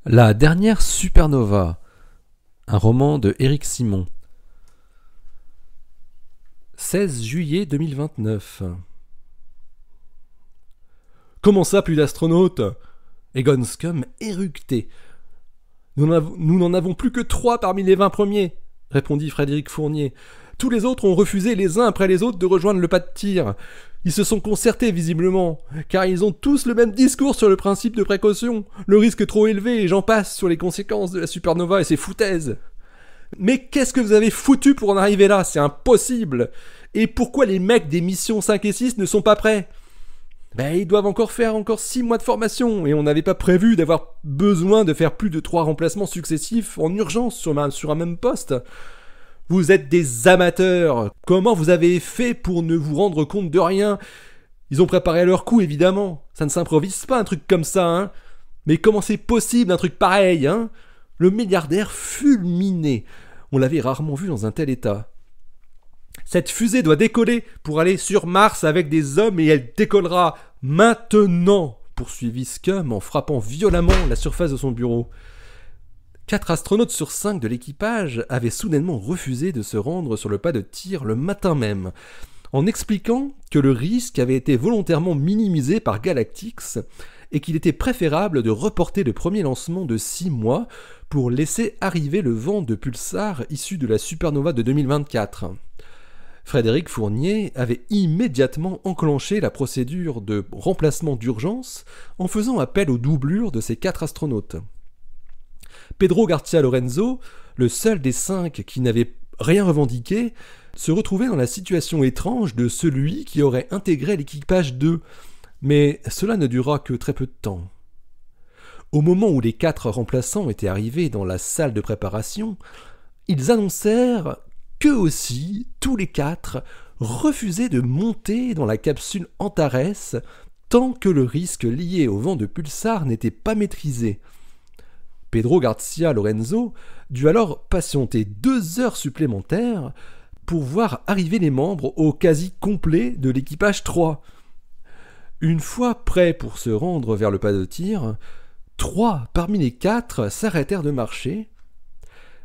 La dernière supernova, un roman de Éric Simon. 16 juillet 2029. Comment ça, plus d'astronautes? Egon Scumm éructait. Nous n'en avons plus que 3 parmi les 20 premiers, répondit Frédéric Fournier. Tous les autres ont refusé les uns après les autres de rejoindre le pas de tir. Ils se sont concertés visiblement, car ils ont tous le même discours sur le principe de précaution, le risque trop élevé et j'en passe sur les conséquences de la supernova et ses foutaises. Mais qu'est-ce que vous avez foutu pour en arriver là? C'est impossible. Et pourquoi les mecs des missions 5 et 6 ne sont pas prêts? Ils doivent faire 6 mois de formation, et on n'avait pas prévu d'avoir besoin de faire plus de 3 remplacements successifs en urgence sur un même poste. Vous êtes des amateurs. Comment vous avez fait pour ne vous rendre compte de rien? Ils ont préparé leur coup, évidemment. Ça ne s'improvise pas, un truc comme ça, hein. Mais comment c'est possible, un truc pareil, hein? Le milliardaire fulminé. On l'avait rarement vu dans un tel état. Cette fusée doit décoller pour aller sur Mars avec des hommes et elle décollera maintenant, poursuivit Scumm en frappant violemment la surface de son bureau. 4 astronautes sur 5 de l'équipage avaient soudainement refusé de se rendre sur le pas de tir le matin même, en expliquant que le risque avait été volontairement minimisé par Galactix et qu'il était préférable de reporter le premier lancement de 6 mois pour laisser arriver le vent de pulsar issu de la supernova de 2024. Frédéric Fournier avait immédiatement enclenché la procédure de remplacement d'urgence en faisant appel aux doublures de ces 4 astronautes. Pedro García Lorenzo, le seul des 5 qui n'avait rien revendiqué, se retrouvait dans la situation étrange de celui qui aurait intégré l'équipage 2, mais cela ne dura que très peu de temps. Au moment où les 4 remplaçants étaient arrivés dans la salle de préparation, ils annoncèrent qu'eux aussi, tous les 4, refusaient de monter dans la capsule Antares tant que le risque lié au vent de pulsar n'était pas maîtrisé. Pedro García Lorenzo dut alors patienter 2 heures supplémentaires pour voir arriver les membres au quasi complet de l'équipage 3. Une fois prêts pour se rendre vers le pas de tir, 3 parmi les 4 s'arrêtèrent de marcher,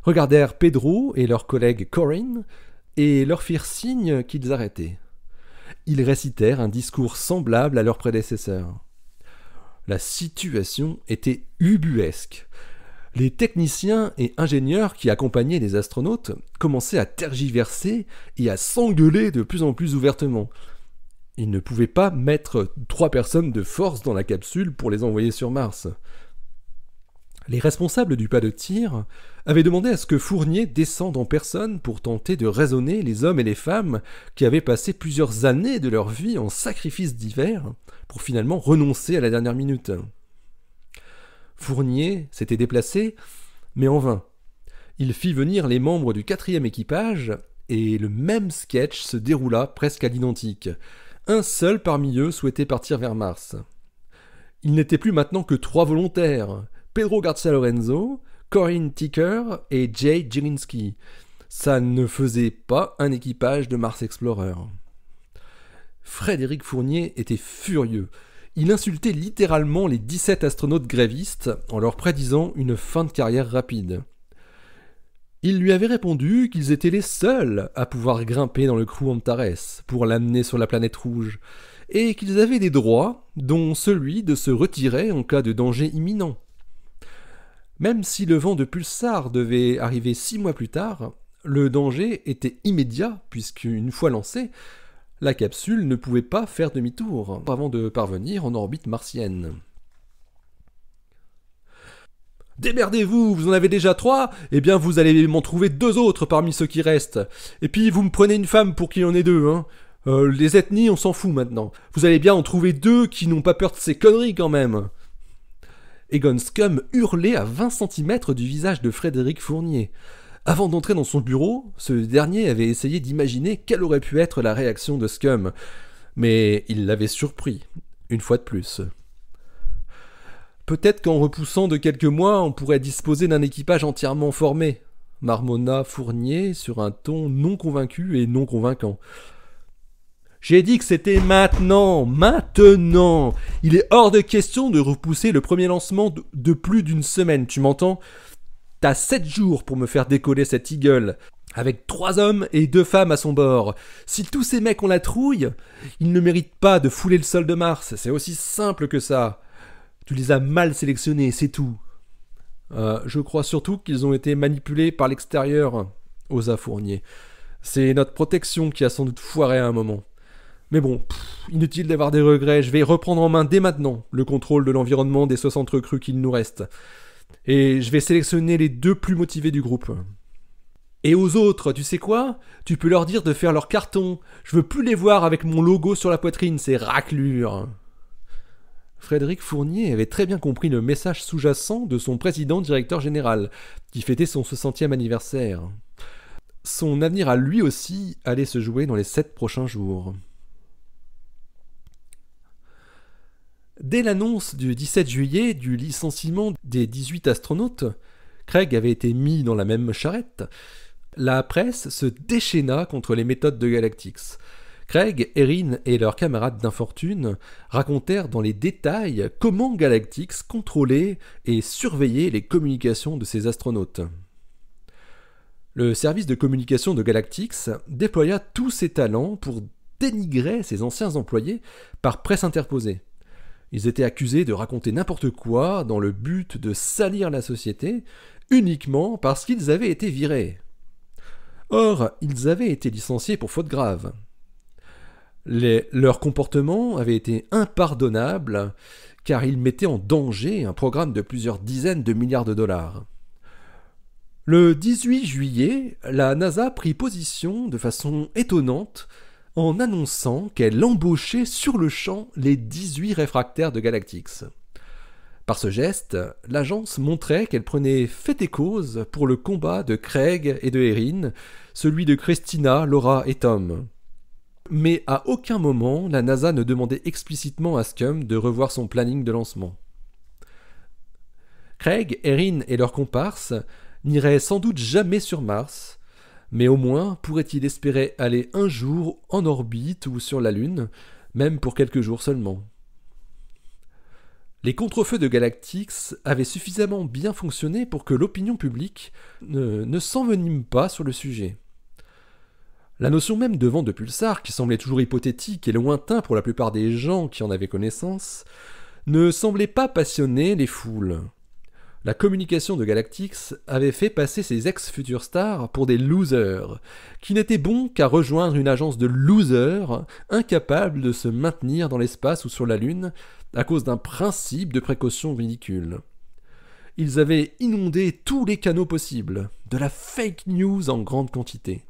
regardèrent Pedro et leur collègue Corinne et leur firent signe qu'ils arrêtaient. Ils récitèrent un discours semblable à leur prédécesseur. La situation était ubuesque. Les techniciens et ingénieurs qui accompagnaient les astronautes commençaient à tergiverser et à s'engueuler de plus en plus ouvertement. Ils ne pouvaient pas mettre 3 personnes de force dans la capsule pour les envoyer sur Mars. Les responsables du pas de tir avaient demandé à ce que Fournier descende en personne pour tenter de raisonner les hommes et les femmes qui avaient passé plusieurs années de leur vie en sacrifice divers pour finalement renoncer à la dernière minute. Fournier s'était déplacé, mais en vain. Il fit venir les membres du 4e équipage, et le même sketch se déroula presque à l'identique. Un seul parmi eux souhaitait partir vers Mars. Il n'était plus maintenant que 3 volontaires, Pedro García Lorenzo, Corinne Ticker et Jay Jelinski. Ça ne faisait pas un équipage de Mars Explorer. Frédéric Fournier était furieux. Il insultait littéralement les 17 astronautes grévistes en leur prédisant une fin de carrière rapide. Il lui avait répondu qu'ils étaient les seuls à pouvoir grimper dans le crew Antares pour l'amener sur la planète rouge, et qu'ils avaient des droits, dont celui de se retirer en cas de danger imminent. Même si le vent de pulsar devait arriver 6 mois plus tard, le danger était immédiat puisqu'une fois lancé, la capsule ne pouvait pas faire demi-tour avant de parvenir en orbite martienne. Démerdez-vous, vous en avez déjà 3, eh bien vous allez m'en trouver 2 autres parmi ceux qui restent. Et puis vous me prenez une femme pour qu'il y en ait 2, hein. Les ethnies, on s'en fout maintenant. Vous allez bien en trouver 2 qui n'ont pas peur de ces conneries quand même. Egon Scumm hurlait à 20 cm du visage de Frédéric Fournier. Avant d'entrer dans son bureau, ce dernier avait essayé d'imaginer quelle aurait pu être la réaction de Scumm, mais il l'avait surpris, une fois de plus. Peut-être qu'en repoussant de quelques mois, on pourrait disposer d'un équipage entièrement formé, marmonna Fournier sur un ton non convaincu et non convaincant. J'ai dit que c'était maintenant, maintenant. Il est hors de question de repousser le premier lancement de plus d'une semaine, tu m'entends? T'as 7 jours pour me faire décoller cet Eagle, avec 3 hommes et 2 femmes à son bord. Si tous ces mecs ont la trouille, ils ne méritent pas de fouler le sol de Mars, c'est aussi simple que ça. Tu les as mal sélectionnés, c'est tout. Je crois surtout qu'ils ont été manipulés par l'extérieur, osa Fournier. C'est notre protection qui a sans doute foiré à un moment. Mais bon, inutile d'avoir des regrets, je vais reprendre en main dès maintenant le contrôle de l'environnement des 60 recrues qu'il nous reste. Et je vais sélectionner les 2 plus motivés du groupe. Et aux autres, tu sais quoi? Tu peux leur dire de faire leur carton. Je veux plus les voir avec mon logo sur la poitrine, ces raclures. Frédéric Fournier avait très bien compris le message sous-jacent de son président-directeur général, qui fêtait son 60e anniversaire. Son avenir à lui aussi allait se jouer dans les 7 prochains jours. Dès l'annonce du 17 juillet du licenciement des 18 astronautes, Craig avait été mis dans la même charrette. La presse se déchaîna contre les méthodes de Galactix. Craig, Erin et leurs camarades d'infortune racontèrent dans les détails comment Galactix contrôlait et surveillait les communications de ses astronautes. Le service de communication de Galactix déploya tous ses talents pour dénigrer ses anciens employés par presse interposée. Ils étaient accusés de raconter n'importe quoi dans le but de salir la société, uniquement parce qu'ils avaient été virés. Or, ils avaient été licenciés pour faute grave. Leur comportement avait été impardonnable, car ils mettaient en danger un programme de plusieurs dizaines de milliards de dollars. Le 18 juillet, la NASA prit position de façon étonnante en annonçant qu'elle embauchait sur le champ les 18 réfractaires de Galactix. Par ce geste, l'agence montrait qu'elle prenait fait et cause pour le combat de Craig et de Erin, celui de Christina, Laura et Tom. Mais à aucun moment, la NASA ne demandait explicitement à Scum de revoir son planning de lancement. Craig, Erin et leurs comparses n'iraient sans doute jamais sur Mars, mais au moins pourrait-il espérer aller un jour en orbite ou sur la Lune, même pour quelques jours seulement. Les contrefeux de Galactix avaient suffisamment bien fonctionné pour que l'opinion publique ne s'envenime pas sur le sujet. La notion même de vent de pulsar, qui semblait toujours hypothétique et lointain pour la plupart des gens qui en avaient connaissance, ne semblait pas passionner les foules. La communication de Galactix avait fait passer ses ex-futurs stars pour des losers, qui n'étaient bons qu'à rejoindre une agence de losers incapables de se maintenir dans l'espace ou sur la Lune à cause d'un principe de précaution ridicule. Ils avaient inondé tous les canaux possibles, de la fake news en grande quantité.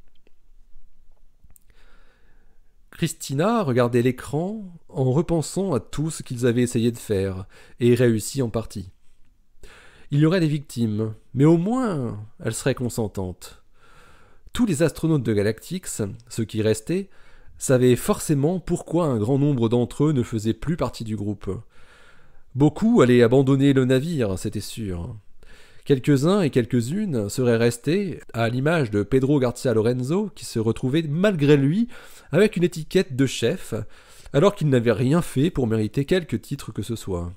Christina regardait l'écran en repensant à tout ce qu'ils avaient essayé de faire, et réussi en partie. Il y aurait des victimes, mais au moins elles seraient consentantes. Tous les astronautes de Galactix, ceux qui restaient, savaient forcément pourquoi un grand nombre d'entre eux ne faisaient plus partie du groupe. Beaucoup allaient abandonner le navire, c'était sûr. Quelques-uns et quelques-unes seraient restés, à l'image de Pedro Garcia Lorenzo, qui se retrouvait malgré lui avec une étiquette de chef, alors qu'il n'avait rien fait pour mériter quelque titre que ce soit.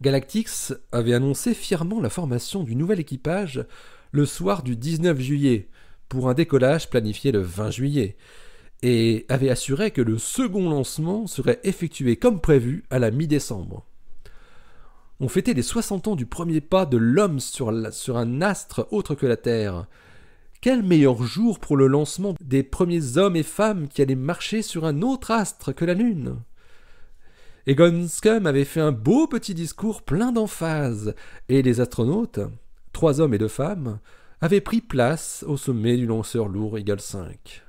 Galactix avait annoncé fièrement la formation du nouvel équipage le soir du 19 juillet, pour un décollage planifié le 20 juillet, et avait assuré que le second lancement serait effectué comme prévu à la mi-décembre. On fêtait les 60 ans du premier pas de l'homme sur un astre autre que la Terre. Quel meilleur jour pour le lancement des premiers hommes et femmes qui allaient marcher sur un autre astre que la Lune? Egon Scum avait fait un beau petit discours plein d'emphase, et les astronautes, 3 hommes et 2 femmes, avaient pris place au sommet du lanceur lourd Eagle 5.